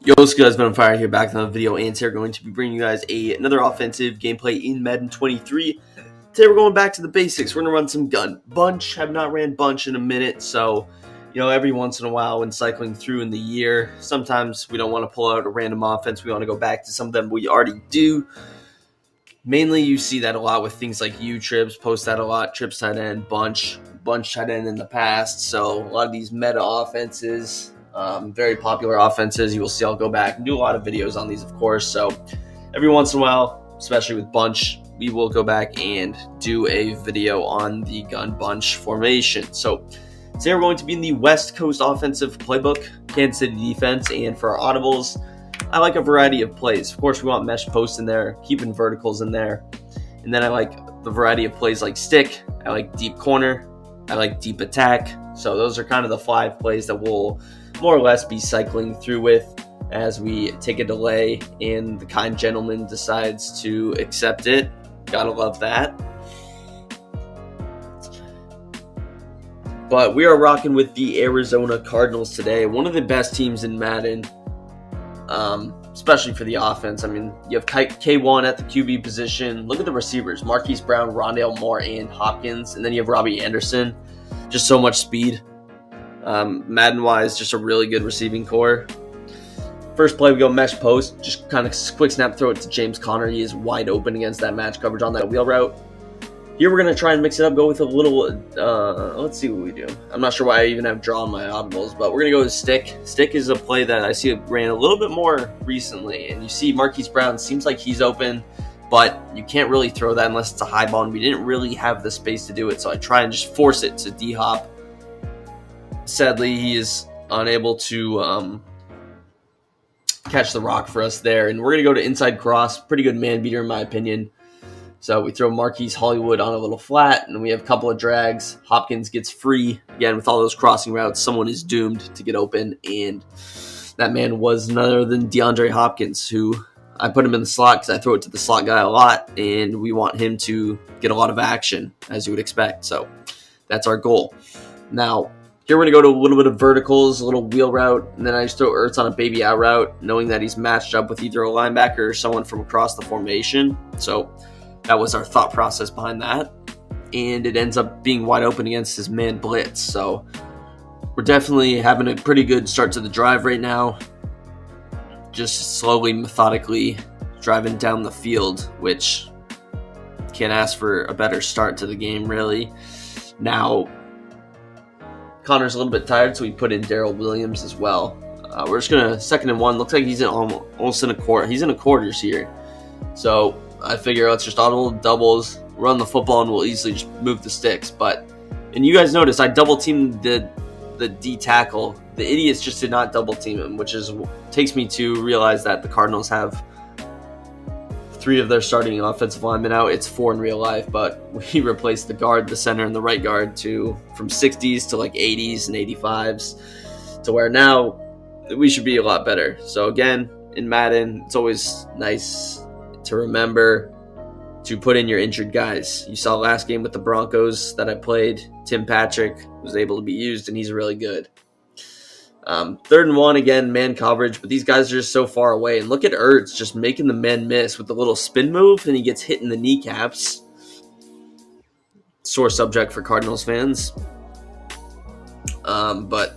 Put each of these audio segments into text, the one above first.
Yo, what's good? It's been on fire here, back in another video, and today we're going to be bringing you guys another offensive gameplay in Madden 23. Today we're going back to the basics. We're going to run some gun bunch. Have not ran bunch in a minute, so every once in a while when cycling through in the year, sometimes we don't want to pull out a random offense. We want to go back to some of them we already do. Mainly you see that a lot with things like U-trips, post that a lot, trips tight end, bunch tight end in the past. So a lot of these meta offenses, very popular offenses, you will see I'll go back and do a lot of videos on these, of course. So every once in a while, especially with bunch, we will go back and do a video on the gun bunch formation. So today we're going to be in the West Coast offensive playbook, Kansas City defense, and for our audibles, I like a variety of plays. Of course, we want mesh posts in there, keeping verticals in there. And then I like the variety of plays like stick. I like deep corner. I like deep attack. So those are kind of the 5 plays that we'll more or less be cycling through with as we take a delay and the kind gentleman decides to accept it. Gotta love that. But we are rocking with the Arizona Cardinals today. One of the best teams in Madden. Especially for the offense. I mean, you have K1 at the QB position. Look at the receivers: Marquise Brown, Rondale Moore, and Hopkins. And then you have Robbie Anderson. Just so much speed. Madden-wise, just a really good receiving core. First play, we go mesh post. Just kind of quick snap, throw it to James Conner. He is wide open against that match coverage on that wheel route. Here we're going to try and mix it up, go with a little, let's see what we do. I'm not sure why I even have draw on my audibles, but we're going to go with stick. Stick is a play that I see ran a little bit more recently, and you see Marquise Brown seems like he's open, but you can't really throw that unless it's a high ball, and we didn't really have the space to do it, so I try and just force it to D-Hop. Sadly, he is unable to catch the rock for us there, and we're going to go to inside cross. Pretty good man beater in my opinion. So we throw Marquise Hollywood on a little flat, and we have a couple of drags. Hopkins gets free. Again, with all those crossing routes, someone is doomed to get open, and that man was none other than DeAndre Hopkins, who I put him in the slot because I throw it to the slot guy a lot, and we want him to get a lot of action, as you would expect. So that's our goal. Now, here we're going to go to a little bit of verticals, a little wheel route, and then I just throw Ertz on a baby out route, knowing that he's matched up with either a linebacker or someone from across the formation. So that was our thought process behind that, and it ends up being wide open against his man blitz. So we're definitely having a pretty good start to the drive right now, just slowly, methodically driving down the field, which can't ask for a better start to the game, really. Now, Connor's a little bit tired, so we put in Darrell Williams as well. We're just going to 2nd and 1. Looks like he's almost in a quarter. He's in a quarters here. So I figure let's just audible doubles, run the football, and we'll easily just move the sticks. And you guys notice I double teamed the D tackle. The idiots just did not double team him, which takes me to realize that the Cardinals have 3 of their starting offensive linemen out. It's 4 in real life, but we replaced the guard, the center, and the right guard from 60s to like 80s and 85s to where now we should be a lot better. So again, in Madden, it's always nice to remember to put in your injured guys. You saw last game with the Broncos that I played, Tim Patrick was able to be used, and he's really good. 3rd and 1, again, man coverage, but these guys are just so far away. And look at Ertz just making the men miss with the little spin move, and he gets hit in the kneecaps. Sore subject for Cardinals fans. But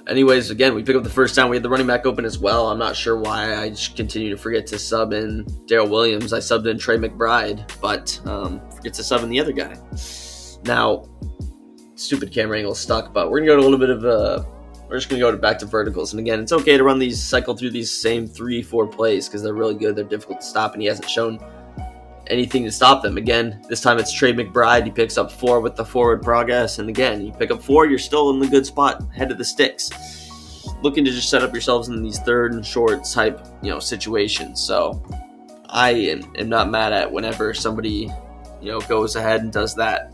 anyways, again, we pick up the first down. We had the running back open as well. I'm not sure why I just continue to forget to sub in Darrell Williams. I subbed in Trey McBride, but forget to sub in the other guy. Now, stupid camera angle stuck, but we're going to go to a little bit of we're just going to go back to verticals. And again, it's okay to run these, cycle through these same 3-4 plays because they're really good. They're difficult to stop, and he hasn't shown anything to stop them. Again, this time it's Trey McBride. He picks up 4 with the forward progress. And again, you pick up 4, you're still in the good spot, head of the sticks. Looking to just set up yourselves in these 3rd and short type, situations. So I am not mad at whenever somebody, goes ahead and does that.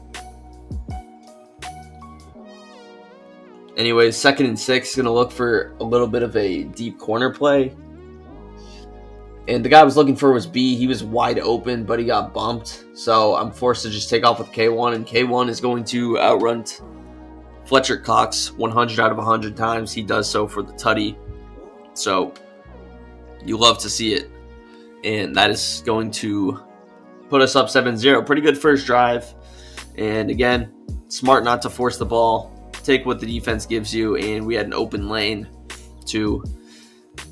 Anyways, 2nd and 6, going to look for a little bit of a deep corner play. And the guy I was looking for was B. He was wide open, but he got bumped. So I'm forced to just take off with K1. And K1 is going to outrun Fletcher Cox 100 out of 100 times. He does so for the tutty. So you love to see it. And that is going to put us up 7-0. Pretty good first drive. And again, smart not to force the ball. Take what the defense gives you. And we had an open lane to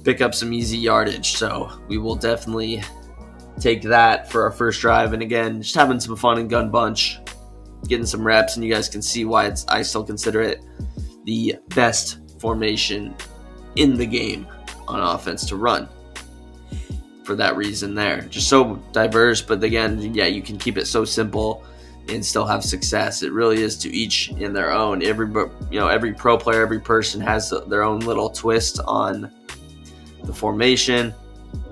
pick up some easy yardage. So we will definitely take that for our first drive. And again, just having some fun in gun bunch, getting some reps, and you guys can see why I still consider it the best formation in the game on offense to run. For that reason there. Just so diverse, but again, yeah, you can keep it so simple and still have success. It really is to each in their own. Every pro player, every person has their own little twist on the formation,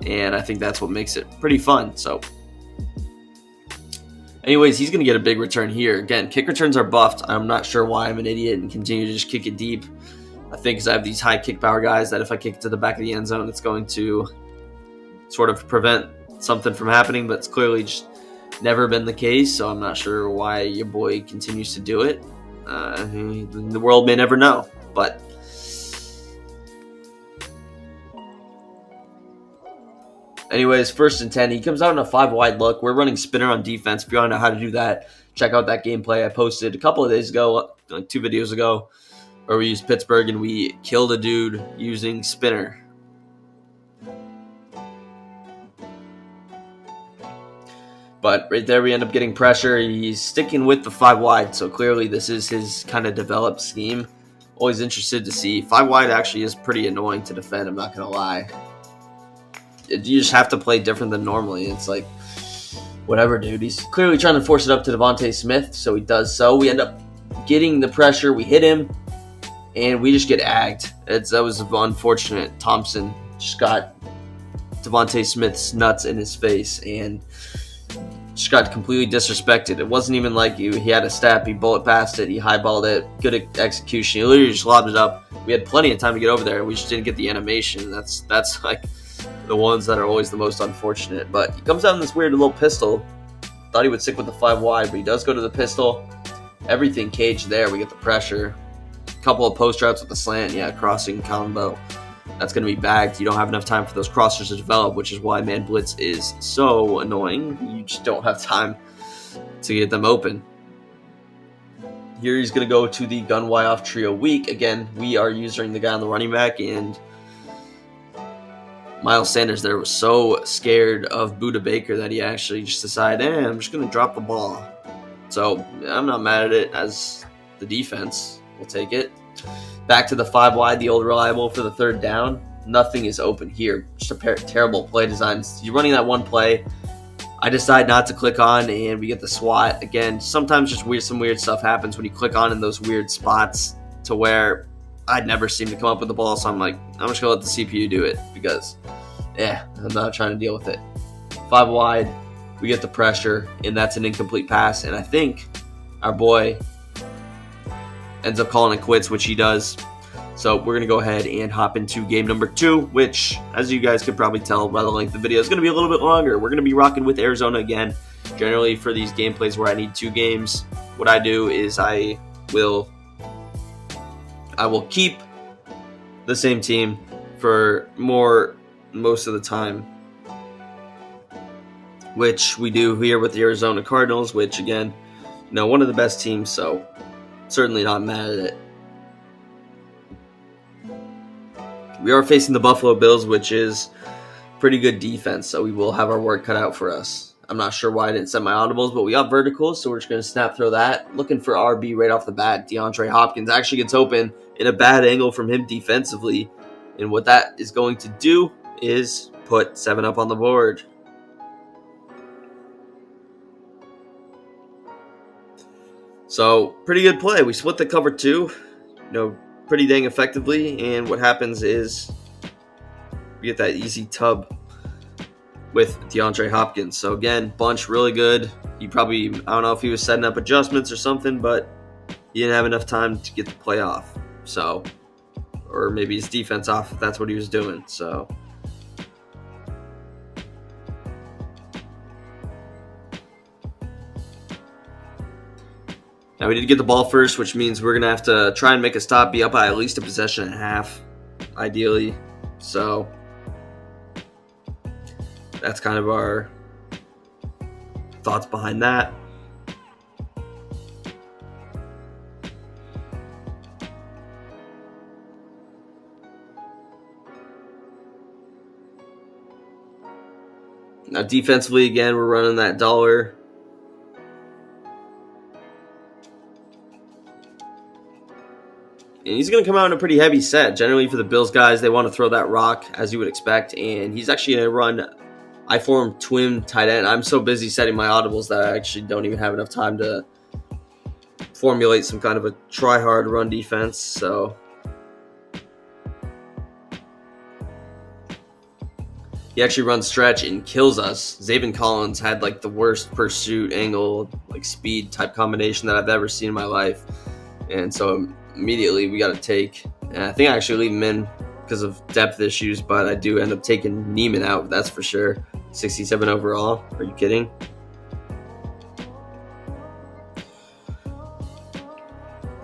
and I think that's what makes it pretty fun. So anyways, he's going to get a big return here. Again, kick returns are buffed. I'm not sure why I'm an idiot and continue to just kick it deep. I think because I have these high kick power guys that if I kick it to the back of the end zone, it's going to sort of prevent something from happening, but it's clearly just never been the case, so I'm not sure why your boy continues to do it. The world may never know, but anyways, 1st and 10. He comes out in a 5-wide look. We're running spinner on defense. If you want to know how to do that, check out that gameplay I posted a couple of days ago, like 2 videos ago, where we used Pittsburgh and we killed a dude using spinner. But right there, we end up getting pressure. He's sticking with the 5-wide, so clearly this is his kind of developed scheme. Always interested to see. 5-wide actually is pretty annoying to defend, I'm not going to lie. You just have to play different than normally. It's like, whatever, dude. He's clearly trying to force it up to Devontae Smith, so he does so. We end up getting the pressure. We hit him, and we just get agged. That was unfortunate. Thompson just got Devontae Smith's nuts in his face, and just got completely disrespected. It wasn't even like he had a step. He bullet passed it. He highballed it. Good execution. He literally just lobbed it up. We had plenty of time to get over there. We just didn't get the animation. That's like the ones that are always the most unfortunate. But he comes out in this weird little pistol. Thought he would stick with the 5-wide, but he does go to the pistol. Everything caged there. We get the pressure. A couple of post routes with the slant. Yeah, crossing combo. That's going to be bagged. You don't have enough time for those crossers to develop, which is why man blitz is so annoying. You just don't have time to get them open. Here he's going to go to the gun Y off trio weak. Again, we are using the guy on the running back, and Miles Sanders there was so scared of Budda Baker that he actually just decided, I'm just going to drop the ball. So I'm not mad at it as the defense will take it. Back to the 5-wide, the old reliable for the 3rd down. Nothing is open here. Just a terrible play design. You're running that one play. I decide not to click on, and we get the swat. Again, sometimes just some weird stuff happens when you click on in those weird spots to where I'd never seem to come up with the ball. So I'm like, I'm just going to let the CPU do it because, I'm not trying to deal with it. 5-wide, we get the pressure, and that's an incomplete pass. And I think our boy ends up calling it quits, which he does. So we're going to go ahead and hop into game number 2, which, as you guys could probably tell by the length of the video, is going to be a little bit longer. We're going to be rocking with Arizona again. Generally, for these gameplays where I need 2 games, what I do is I will keep the same team for most of the time, which we do here with the Arizona Cardinals, which, again, one of the best teams, so certainly not mad at it. We are facing the Buffalo Bills, which is pretty good defense, so we will have our work cut out for us. I'm not sure why I didn't set my audibles, but we got verticals, so we're just going to snap throw that. Looking for RB right off the bat. DeAndre Hopkins actually gets open in a bad angle from him defensively, and what that is going to do is put 7 up on the board. So, pretty good play. We split the cover 2, pretty dang effectively, and what happens is we get that easy tub with DeAndre Hopkins. So again, bunch really good. I don't know if he was setting up adjustments or something, but he didn't have enough time to get the play off. So, or maybe his defense off if that's what he was doing. So, now we did get the ball first, which means we're going to have to try and make a stop, be up by at least a possession and a half, ideally. So that's kind of our thoughts behind that. Now defensively, again, we're running that dollar. And he's going to come out in a pretty heavy set. Generally, for the Bills guys, they want to throw that rock, as you would expect. And he's actually going to run I-form twin tight end. I'm so busy setting my audibles that I actually don't even have enough time to formulate some kind of a try-hard run defense. So he actually runs stretch and kills us. Zaven Collins had like the worst pursuit angle, like speed type combination that I've ever seen in my life. And so immediately we got to take, and I think I actually leave him in because of depth issues, but I do end up taking Neiman out, that's for sure. 67 overall. Are you kidding?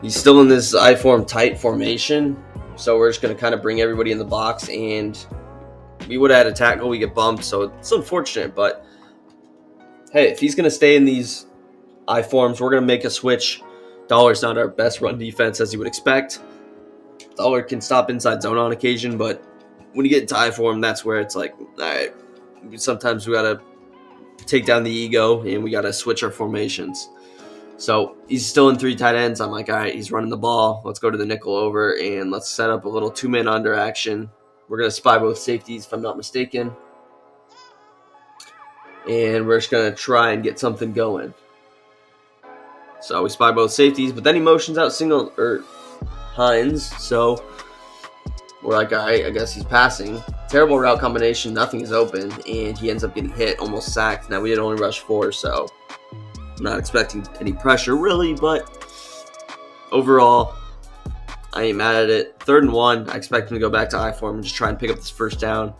He's still in this I-form tight formation, so we're just going to kind of bring everybody in the box, and we would have had a tackle, we get bumped, so it's unfortunate, but hey, if he's going to stay in these I-forms, we're going to make a switch. Dollar's not our best run defense, as you would expect. Dollar can stop inside zone on occasion, but when you get into I-form, that's where it's like, all right, sometimes we got to take down the ego, and we got to switch our formations. So he's still in three tight ends. I'm like, all right, he's running the ball. Let's go to the nickel over, and let's set up a little two-man under action. We're going to spy both safeties, if I'm not mistaken. And we're just going to try and get something going. So we spy both safeties, but then he motions out Hines. So we're like, all right, I guess he's passing. Terrible route combination. Nothing is open, and he ends up getting hit, almost sacked. Now, we did only rush 4, so I'm not expecting any pressure, really, but overall, I ain't mad at it. 3rd and 1, I expect him to go back to I-form and just try and pick up this first down.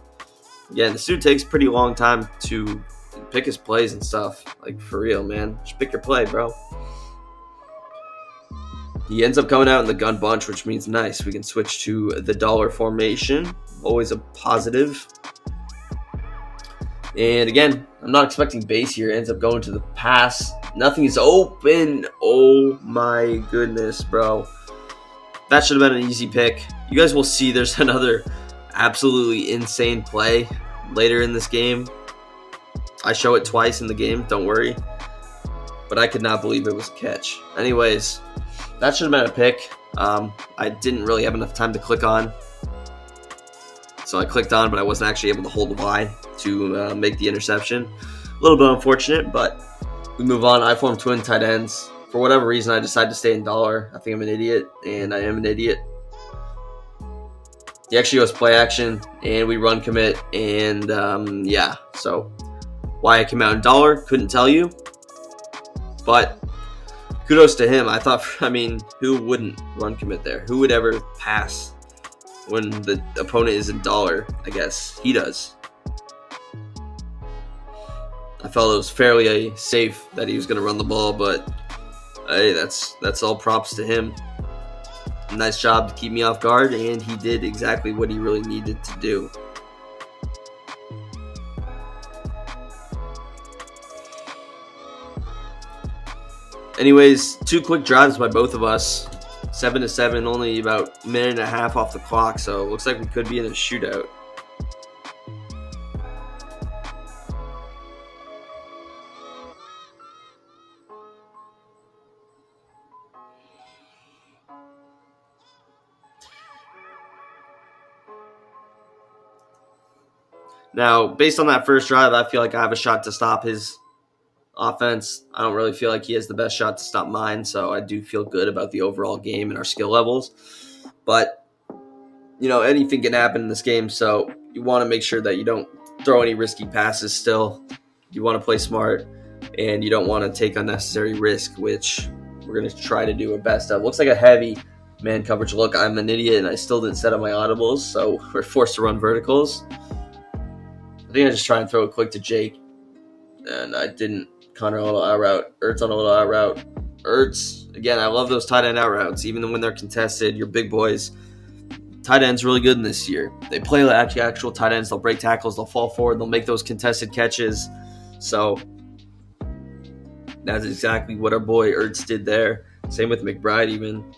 Again, the dude takes a pretty long time to pick his plays and stuff. Like, for real, man. Just pick your play, bro. He ends up coming out in the gun bunch, which means nice. We can switch to the dollar formation. Always a positive. And again, I'm not expecting base here. It ends up going to the pass. Nothing is open. Oh my goodness, bro. That should have been an easy pick. You guys will see there's another absolutely insane play later in this game. I show it twice in the game, don't worry. But I could not believe it was a catch. Anyways, that should have been a pick. I didn't really have enough time to click on. So I clicked on, but I wasn't actually able to hold the Y to make the interception. A little bit unfortunate, but we move on. I-form twin tight ends. For whatever reason, I decided to stay in dollar. I think I'm an idiot, and I am an idiot. He actually goes play action, and we run commit, and yeah. So why I came out in dollar, couldn't tell you. But kudos to him. I mean, who wouldn't run commit there? Who would ever pass when the opponent is in dollar? I guess he does. I felt it was fairly safe that he was going to run the ball, but hey, that's all props to him. Nice job to keep me off guard, and he did exactly what he really needed to do. Anyways, 2 quick drives by both of us. 7-7, only about a minute and a half off the clock, so it looks like we could be in a shootout. Now, based on that first drive, I feel like I have a shot to stop his offense. I don't really feel like he has the best shot to stop mine, so I do feel good about the overall game and our skill levels. But, you know, anything can happen in this game, so you want to make sure that you don't throw any risky passes still. You want to play smart, and you don't want to take unnecessary risk, which we're going to try to do our best of. Looks like a heavy man coverage look. I'm an idiot, and I still didn't set up my audibles, so we're forced to run verticals. I think I just try and throw it quick to Jake, and I didn't. Connor on a little out route. Ertz on a little out route. Ertz, again, I love those tight end out routes. Even when they're contested, your big boys tight ends really good in this year. They play like actual tight ends. They'll break tackles. They'll fall forward. They'll make those contested catches. So that's exactly what our boy Ertz did there. Same with McBride even.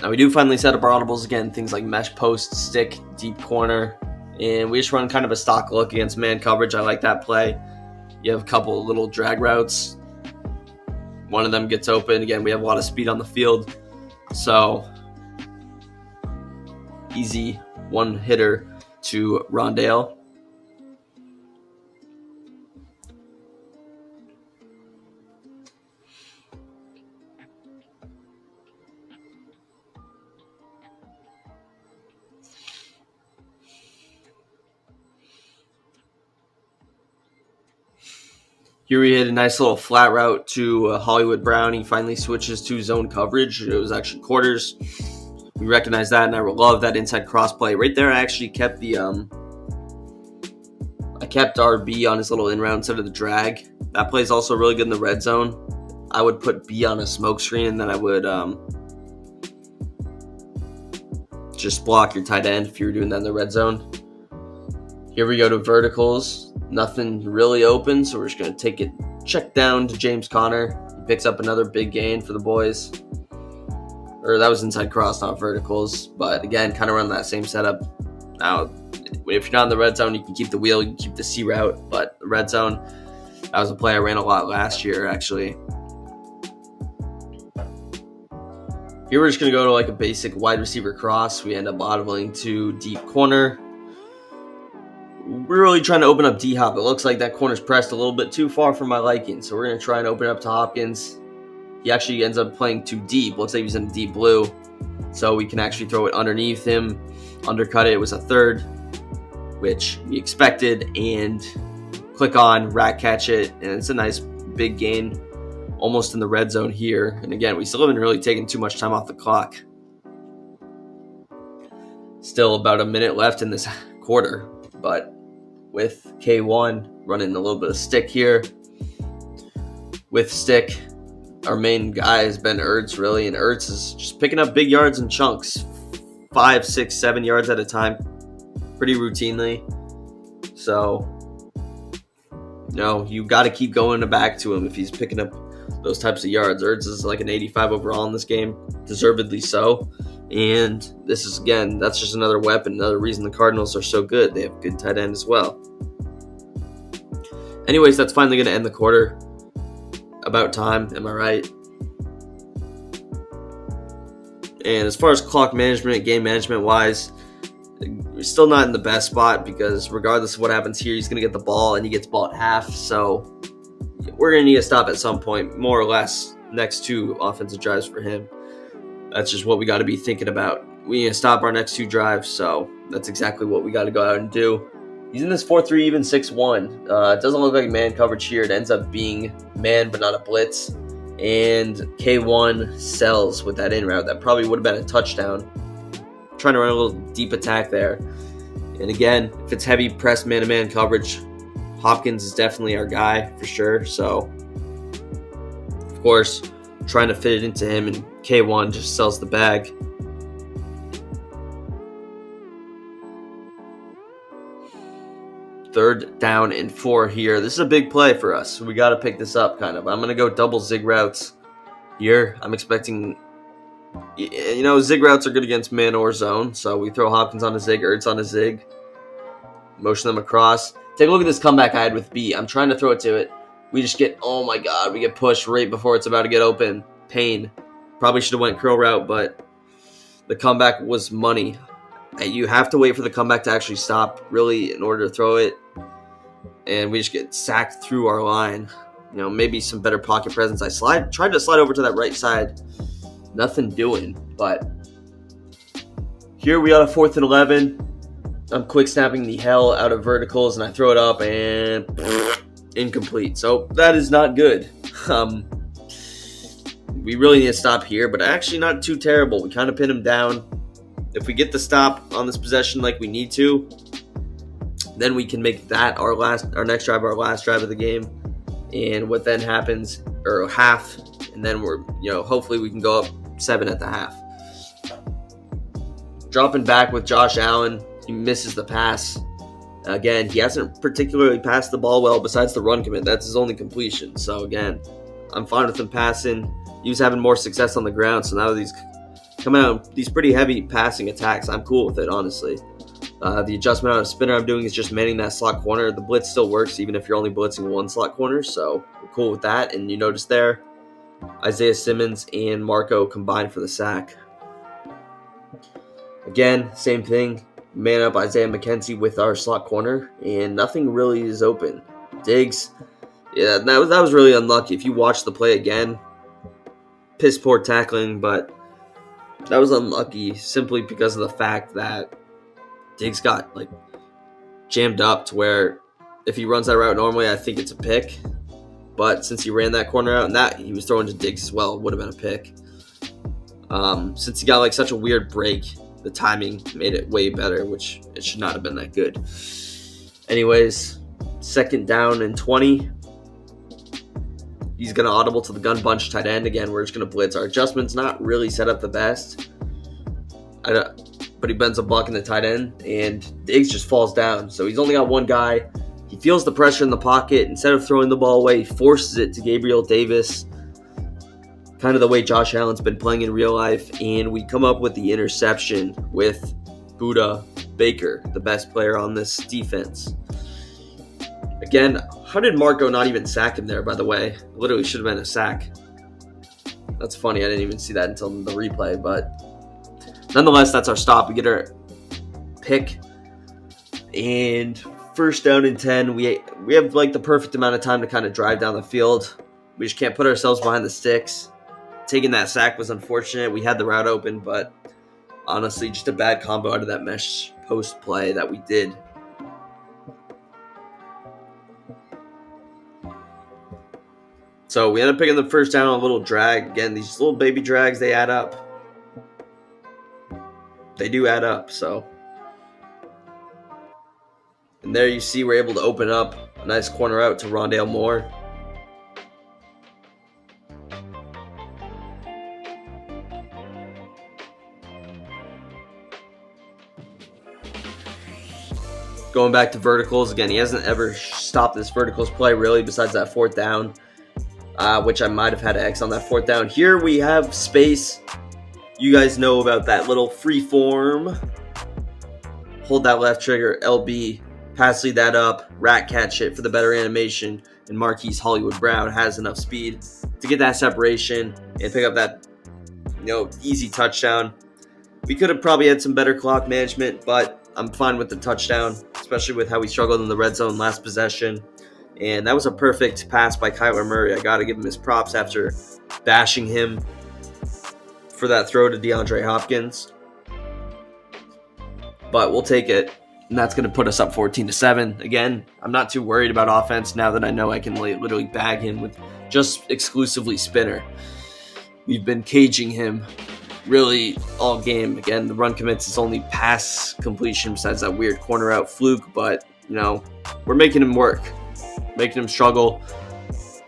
Now we do finally set up our audibles again, things like mesh post, stick, deep corner, and we just run kind of a stock look against man coverage. I like that play. You have a couple of little drag routes. One of them gets open. Again, we have a lot of speed on the field, so easy one hitter to Rondale. Here we hit a nice little flat route to Hollywood Brown. He finally switches to zone coverage. It was actually quarters. We recognize that, and I love that inside cross play. Right there, I actually kept the RB on his little in-route instead of the drag. That play is also really good in the red zone. I would put B on a smoke screen, and then I would just block your tight end if you were doing that in the red zone. Here we go to verticals. Nothing really open, so we're just going to take it check down to James Conner. He picks up another big gain for the boys. Or that was inside cross, not verticals. But again, kind of run that same setup. Now, if you're not in the red zone, you can keep the wheel, you can keep the C route. But the red zone, that was a play I ran a lot last year, actually. Here we're just going to go to like a basic wide receiver cross. We end up audibling to deep corner. We're really trying to open up D-Hop. It looks like that corner's pressed a little bit too far for my liking, so we're going to try and open up to Hopkins. He actually ends up playing too deep. Looks like he's in deep blue, so we can actually throw it underneath him, undercut it. It was a third, which we expected, and click on, rack catch it, and it's a nice big gain almost in the red zone here. And again, we still haven't really taken too much time off the clock. Still about a minute left in this quarter, but with K1 running a little bit of stick here. With stick, our main guy has been Ertz, really, and Ertz is just picking up big yards in chunks, 5, 6, 7 yards at a time, pretty routinely. So, you got to keep going back to him if he's picking up those types of yards. Ertz is like an 85 overall in this game, deservedly so. And this is, again, that's just another weapon, another reason the Cardinals are so good. They have a good tight end as well. Anyways, that's finally going to end the quarter. About time, am I right? And as far as clock management, game management wise, we're still not in the best spot because regardless of what happens here, he's going to get the ball and he gets the ball at half. So we're going to need a stop at some point, more or less, next 2 offensive drives for him. That's just what we got to be thinking about. We need to stop our next 2 drives, so that's exactly what we got to go out and do. He's in this 4-3, even 6-1. It doesn't look like man coverage here. It ends up being man, but not a blitz. And K1 sells with that in route. That probably would have been a touchdown. Trying to run a little deep attack there. And again, if it's heavy press man-to-man coverage, Hopkins is definitely our guy for sure. So, of course, trying to fit it into him, and K1 just sells the bag. Third down and 4 here. This is a big play for us. We got to pick this up, kind of. I'm going to go double zig routes here. I'm expecting, zig routes are good against man or zone. So we throw Hopkins on a zig, Ertz on a zig. Motion them across. Take a look at this comeback I had with B. I'm trying to throw it to it. We just get, oh my God, we get pushed right before it's about to get open. Pain. Probably should have went curl route, but the comeback was money. You have to wait for the comeback to actually stop, really, in order to throw it. And we just get sacked through our line. Maybe some better pocket presence. I tried to slide over to that right side. Nothing doing, but here we got a 4th and 11. I'm quick snapping the hell out of verticals, and I throw it up, and incomplete. So that is not good. We really need to stop here, but actually not too terrible. We kind of pin him down. If we get the stop on this possession like we need to, Then we can make that our next drive, our last drive of the game. And what then happens, or half, and then we're, hopefully we can go up 7 at the half. Dropping back with Josh Allen, he misses the pass. Again, he hasn't particularly passed the ball well besides the run commit. That's his only completion. So again, I'm fine with him passing. He was having more success on the ground, so now these coming out these pretty heavy passing attacks, I'm cool with it, honestly. The adjustment on a spinner I'm doing is just manning that slot corner. The blitz still works even if you're only blitzing one slot corner, so we're cool with that. And you notice there, Isaiah Simmons and Marco combined for the sack. Again, same thing. Man up Isaiah McKenzie with our slot corner, and nothing really is open. Diggs, yeah, that was really unlucky. If you watch the play again, piss poor tackling, but that was unlucky simply because of the fact that Diggs got jammed up to where if he runs that route normally, I think it's a pick. But since he ran that corner out and that he was throwing to Diggs as well, it would have been a pick. Since he got such a weird break, the timing made it way better, which it should not have been that good. Anyways, 2nd down and 20. He's going to audible to the gun bunch tight end. Again, we're just going to blitz. Our adjustment's not really set up the best. But he bends a buck in the tight end, and Diggs just falls down. So he's only got one guy. He feels the pressure in the pocket. Instead of throwing the ball away, he forces it to Gabriel Davis, kind of the way Josh Allen's been playing in real life. And we come up with the interception with Budda Baker, the best player on this defense. Again, how did Marco not even sack him there, by the way? Literally should have been a sack. That's funny. I didn't even see that until the replay, but nonetheless, that's our stop. We get our pick, and 1st down and 10. We have the perfect amount of time to kind of drive down the field. We just can't put ourselves behind the sticks. Taking that sack was unfortunate. We had the route open, but honestly, just a bad combo out of that mesh post play that we did. So we end up picking the 1st down on a little drag. Again, these little baby drags, they add up. They do add up, so. And there you see we're able to open up a nice corner out to Rondale Moore. Going back to verticals, again, he hasn't ever stopped this verticals play, really, besides that 4th down, which I might have had X on that 4th down. Here we have space. You guys know about that little free form. Hold that left trigger, LB, pass lead that up, rat catch it for the better animation, and Marquise Hollywood Brown has enough speed to get that separation and pick up that easy touchdown. We could have probably had some better clock management, but I'm fine with the touchdown, especially with how we struggled in the red zone last possession. And that was a perfect pass by Kyler Murray. I got to give him his props after bashing him for that throw to DeAndre Hopkins. But we'll take it, and that's going to put us up 14-7. Again, I'm not too worried about offense now that I know I can literally bag him with just exclusively spinner. We've been caging him really all game. Again, the run commits is only pass completion besides that weird corner out fluke, but we're making him work, making him struggle,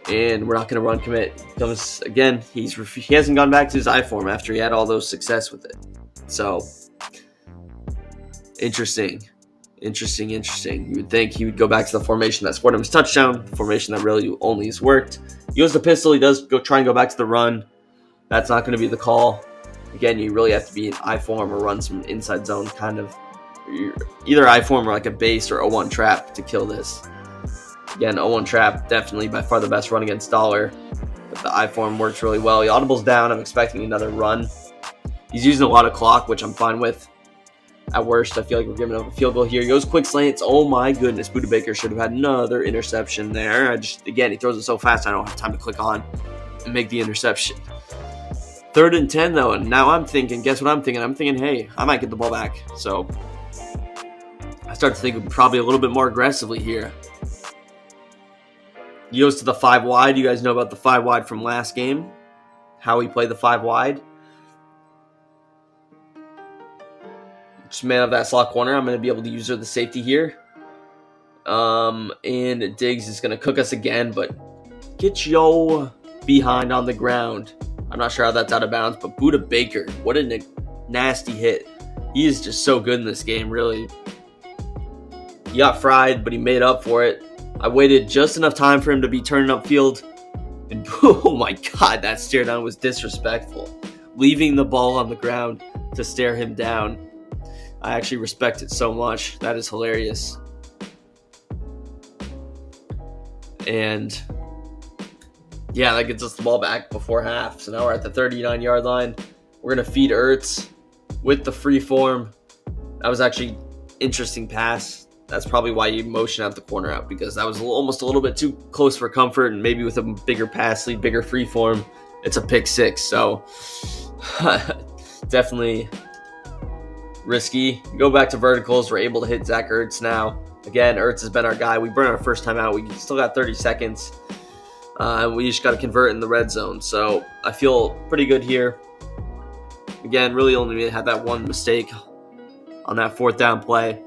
and we're not going to run commit. Because again, he hasn't gone back to his I form after he had all those success with it. So interesting. You would think he would go back to the formation that scored him his touchdown, the formation that really only has worked. He goes to pistol. He does try and go back to the run. That's not going to be the call. Again, you really have to be in I form or run some inside zone kind of, either I form or like a base or 0-1 trap to kill this. Again, 0-1 trap, definitely by far the best run against Dollar. But the I form works really well. He audibles down. I'm expecting another run. He's using a lot of clock, which I'm fine with. At worst, I feel like we're giving up a field goal here. He goes quick slants. Oh my goodness, Budda Baker should have had another interception there. Again, he throws it so fast I don't have time to click on and make the interception. 3rd and 10 though, and now I'm thinking, guess what I'm thinking? I'm thinking, hey, I might get the ball back. So I start to think probably a little bit more aggressively here. He goes to the 5 wide. You guys know about the 5 wide from last game, how he played the 5 wide. Just man of that slot corner. I'm going to be able to use the safety here. And Diggs is going to cook us again, but get your behind on the ground. I'm not sure how that's out of bounds, but Buda Baker, what a nasty hit. He is just so good in this game, really. He got fried, but he made up for it. I waited just enough time for him to be turning upfield. And oh my God, that stare down was disrespectful. Leaving the ball on the ground to stare him down. I actually respect it so much. That is hilarious. And yeah, that gets us the ball back before half. So now we're at the 39-yard line. We're going to feed Ertz with the free form. That was actually interesting pass. That's probably why you motion out the corner out, because that was almost a little bit too close for comfort, and maybe with a bigger pass lead, bigger free form, it's a pick six. So definitely risky. Go back to verticals. We're able to hit Zach Ertz now. Again, Ertz has been our guy. We burned our first time out. We still got 30 seconds. We just got to convert in the red zone. So I feel pretty good here. Again, really only had that one mistake on that fourth down play.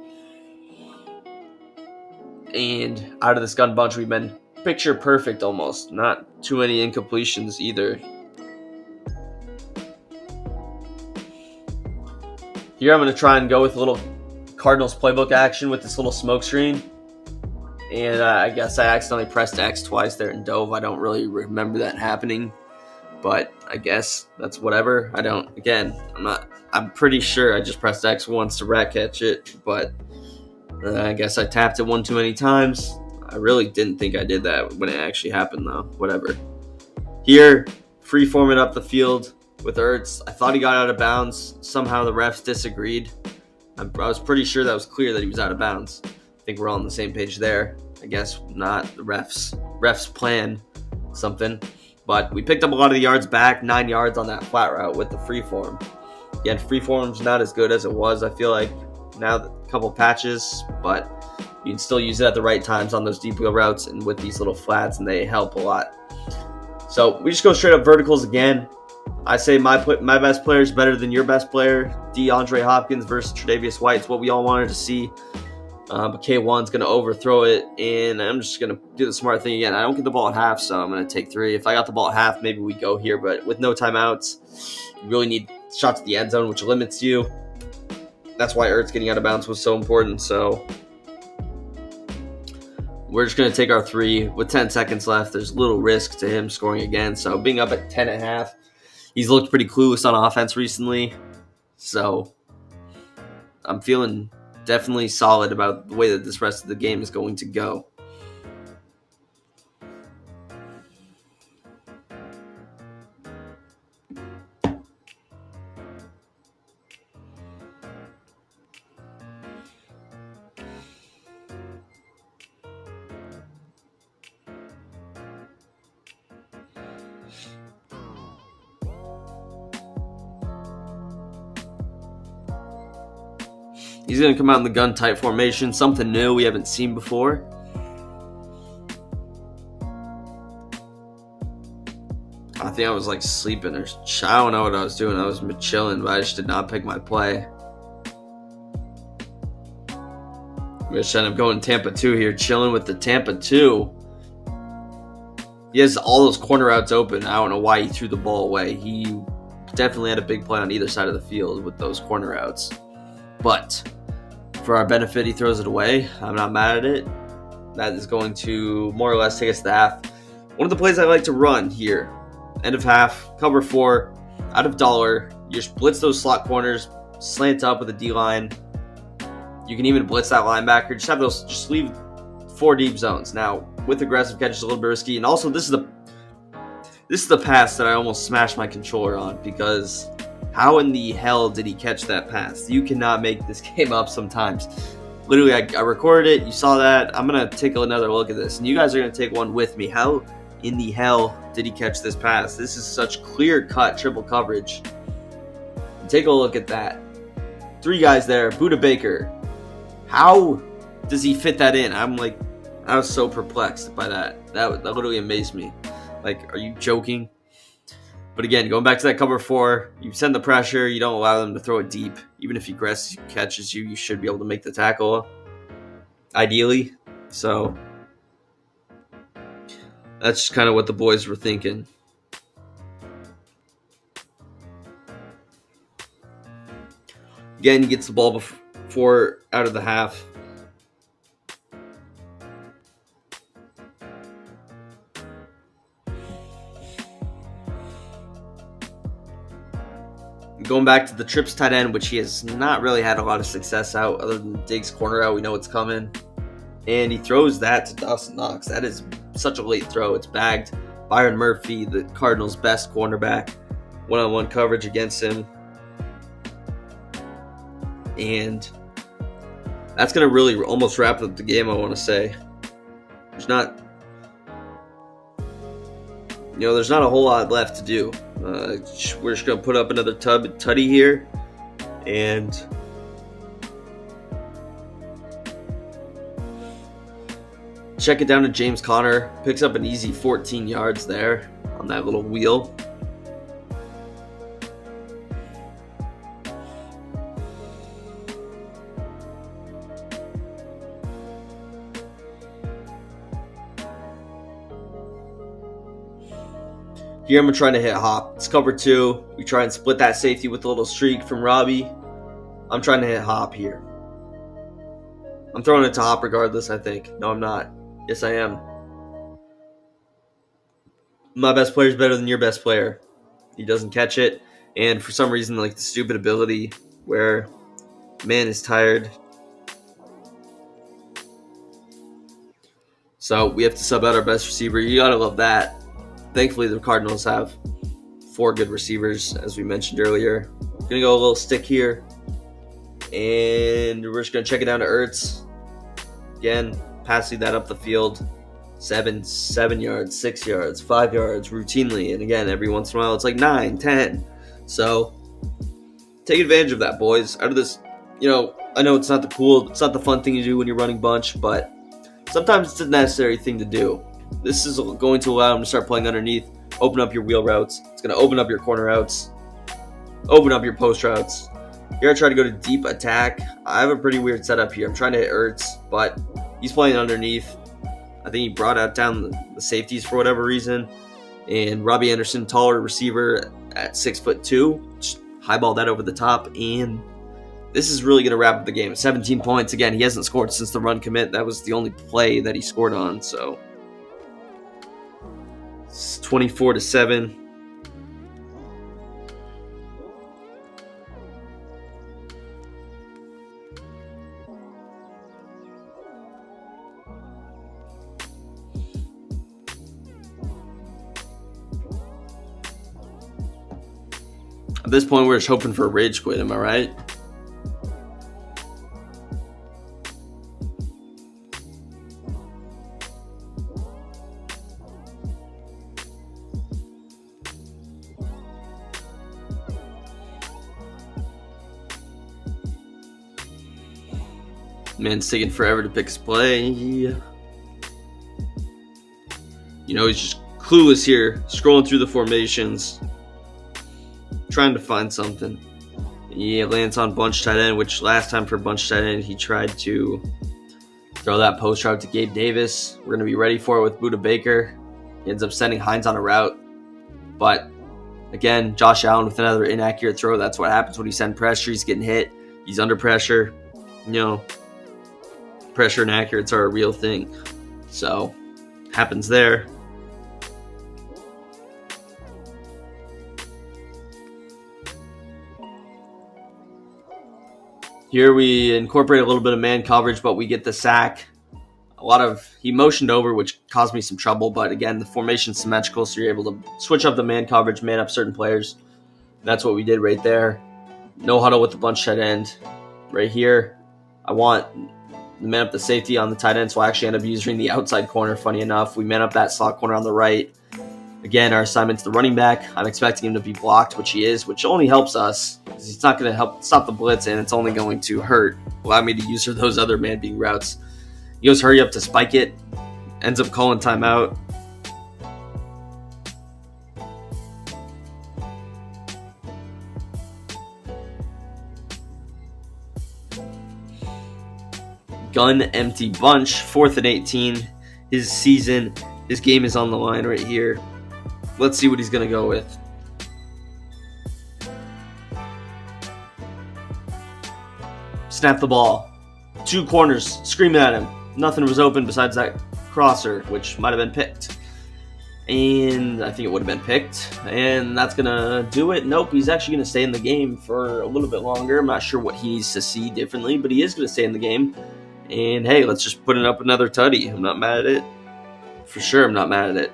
And out of this gun bunch, we've been picture perfect almost. Not too many incompletions either. Here I'm going to try and go with a little Cardinals playbook action with this little smoke screen. And I guess I accidentally pressed X twice there and dove. I don't really remember that happening. But I guess that's whatever. I'm pretty sure I just pressed X once to rat catch it. But I guess I tapped it one too many times. I really didn't think I did that when it actually happened, though. Whatever. Here, free forming up the field with Ertz. I thought he got out of bounds. Somehow the refs disagreed. I was pretty sure that was clear that he was out of bounds. I think we're all on the same page there. I guess not. The refs plan something. But we picked up a lot of the yards back. 9 yards on that flat route with the free form. Again, free form's not as good as it was, I feel like. Now a couple patches, but you can still use it at the right times on those deep wheel routes and with these little flats, and they help a lot. So we just go straight up verticals again. I say my best player is better than your best player. DeAndre Hopkins versus Tre'Davious White is what we all wanted to see. But K1's going to overthrow it, and I'm just going to do the smart thing again. I don't get the ball at half, so I'm going to take 3. If I got the ball at half, maybe we go here, but with no timeouts, you really need shots at the end zone, which limits you. That's why Ertz getting out of bounds was so important. So we're just going to take our 3 with 10 seconds left. There's little risk to him scoring again. So being up at 10.5, he's looked pretty clueless on offense recently. So I'm feeling definitely solid about the way that this rest of the game is going to go. He's going to come out in the gun tight formation, something new we haven't seen before. I think I was like sleeping or I don't know what I was doing. I was chilling, but I just did not pick my play. I'm going to end up going Tampa 2 here, chilling with the Tampa 2. He has all those corner routes open. I don't know why he threw the ball away. He definitely had a big play on either side of the field with those corner routes. But for our benefit, he throws it away. I'm not mad at it. That is going to more or less take us to the half. One of the plays I like to run here. End of half, cover 4, out of dollar. You just blitz those slot corners, slant up with a D-line. You can even blitz that linebacker. Just leave 4 deep zones. Now, with aggressive catches, a little bit risky. And also, this is the pass that I almost smashed my controller on, because how in the hell did he catch that pass? You cannot make this game up sometimes. Literally, I recorded it. You saw that. I'm going to take another look at this. And you guys are going to take one with me. How in the hell did he catch this pass? This is such clear-cut triple coverage. Take a look at that. 3 guys there. Buda Baker. How does he fit that in? I was so perplexed by that. That literally amazed me. Like, are you joking? But again, going back to that cover 4, you send the pressure. You don't allow them to throw it deep. Even if he catches you, you should be able to make the tackle. Ideally. So that's just kind of what the boys were thinking. Again, he gets the ball before out of the half. Going back to the trips tight end, which he has not really had a lot of success out, other than Diggs corner out. We know it's coming. And he throws that to Dawson Knox. That is such a late throw. It's bagged. Byron Murphy, the Cardinals' best cornerback. One-on-one coverage against him. And that's going to really almost wrap up the game, I want to say. There's not a whole lot left to do. We're just going to put up another tutty here. And check it down to James Conner. Picks up an easy 14 yards there on that little wheel. Here I'm trying to hit Hop. It's cover 2. We try and split that safety with a little streak from Robbie. I'm trying to hit Hop here. I'm throwing it to Hop regardless, I think. No, I'm not. Yes, I am. My best player is better than your best player. He doesn't catch it. And for some reason, like the stupid ability where man is tired. So we have to sub out our best receiver. You gotta love that. Thankfully, the Cardinals have 4 good receivers, as we mentioned earlier. Gonna go a little stick here. And we're just gonna check it down to Ertz. Again, passing that up the field. 7 yards, 6 yards, 5 yards routinely. And again, every once in a while, it's like 9, 10. So take advantage of that, boys. Out of this, I know it's not the fun thing to do when you're running bunch, but sometimes it's a necessary thing to do. This is going to allow him to start playing underneath, open up your wheel routes. It's going to open up your corner routes, open up your post routes. Here I try to go to deep attack. I have a pretty weird setup here. I'm trying to hit Ertz, but he's playing underneath. I think he brought out down the safeties for whatever reason. And Robbie Anderson, taller receiver at 6'2", just highball that over the top. And this is really going to wrap up the game. 17 points. Again, he hasn't scored since the run commit. That was the only play that he scored on, so it's 24-7. At this point, we're just hoping for a rage quit, am I right? Man's taking forever to pick his play. He's just clueless here, scrolling through the formations, trying to find something. He lands on bunch tight end, which last time for bunch tight end, he tried to throw that post route to Gabe Davis. We're going to be ready for it with Buda Baker. He ends up sending Hines on a route. But again, Josh Allen with another inaccurate throw. That's what happens when you send pressure. He's getting hit. He's under pressure. Pressure inaccurates are a real thing. So, happens there. Here we incorporate a little bit of man coverage, but we get the sack. He motioned over, which caused me some trouble, but again, the formation's symmetrical, so you're able to switch up the man coverage, man up certain players. That's what we did right there. No huddle with the bunch tight end. Right here, I want the man up the safety on the tight end, so I actually end up using the outside corner, funny enough. We man up that slot corner on the right. Again, our assignment's the running back. I'm expecting him to be blocked, which he is, which only helps us because he's not going to help stop the blitz, and it's only going to allow me to use those other man-being routes. He goes hurry up to spike it, ends up calling timeout. gun empty bunch, 4th and 18. His game is on the line right here. Let's see what he's going to go with. Snap the ball. 2 corners, screaming at him. Nothing was open besides that crosser, which might have been picked. And I think it would have been picked. And that's going to do it. Nope, he's actually going to stay in the game for a little bit longer. I'm not sure what he needs to see differently, but he is going to stay in the game. And hey, let's just put it up another tutty. I'm not mad at it. For sure, I'm not mad at it.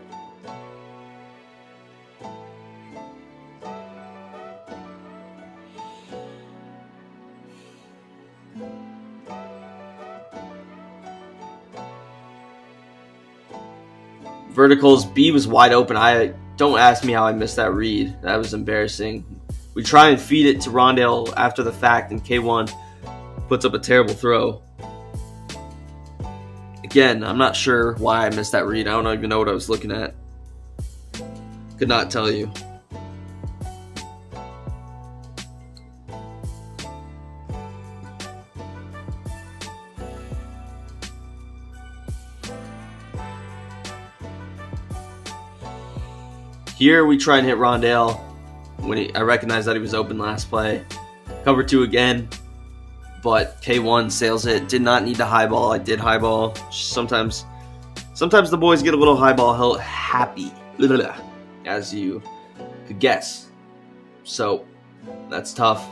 Verticals, B was wide open. Don't ask me how I missed that read. That was embarrassing. We try and feed it to Rondale after the fact, and K1 puts up a terrible throw. Again, I'm not sure why I missed that read. I don't even know what I was looking at. Could not tell you. Here we try and hit Rondale when I recognized that he was open last play. Cover 2 again, but K1 sails it. Did not need to high ball. I did high ball. Sometimes the boys get a little high ball happy, as you could guess. So that's tough.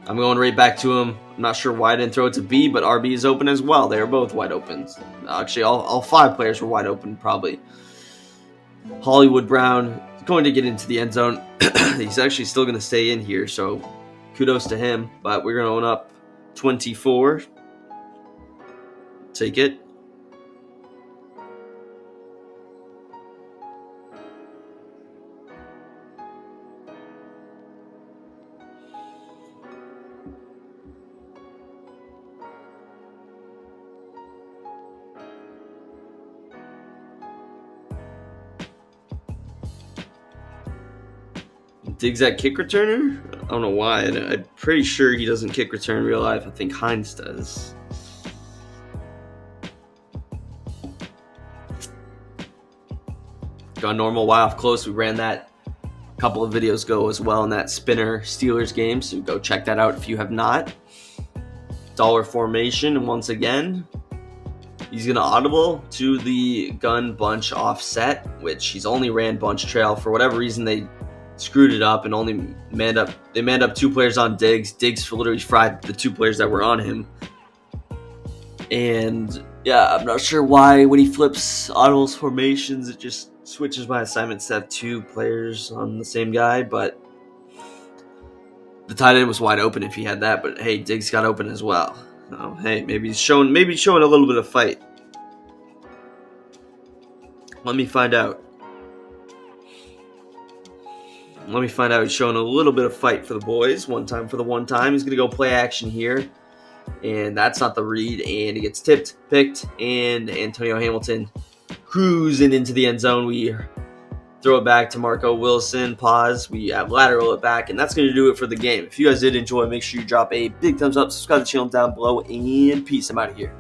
I'm going right back to him. I'm not sure why I didn't throw it to B, but RB is open as well. They were both wide open. Actually, all 5 players were wide open, probably. Hollywood Brown is going to get into the end zone. He's actually still going to stay in here, so kudos to him. But we're going up 24. Take it. Diggs at kick returner? I don't know why. I'm pretty sure he doesn't kick return in real life. I think Hines does. Gone normal, Y off close. We ran that a couple of videos ago as well in that Spinner Steelers game, so go check that out if you have not. Dollar formation, and once again, he's going to audible to the gun bunch offset, which he's only ran bunch trail. For whatever reason, they screwed it up and only manned up 2 players on Diggs. Diggs literally fried the 2 players that were on him. And yeah, I'm not sure why when he flips audibles formations, it just switches my assignments to have 2 players on the same guy, but the tight end was wide open if he had that, but hey, Diggs got open as well. So, hey, maybe he's showing a little bit of fight. Let me find out. He's showing a little bit of fight for the boys. One time for the one time. He's going to go play action here. And that's not the read. And he gets tipped, picked, and Antonio Hamilton cruising into the end zone. We throw it back to Marco Wilson. Pause. We lateral it back. And that's going to do it for the game. If you guys did enjoy, make sure you drop a big thumbs up. Subscribe to the channel down below. And peace. I'm out of here.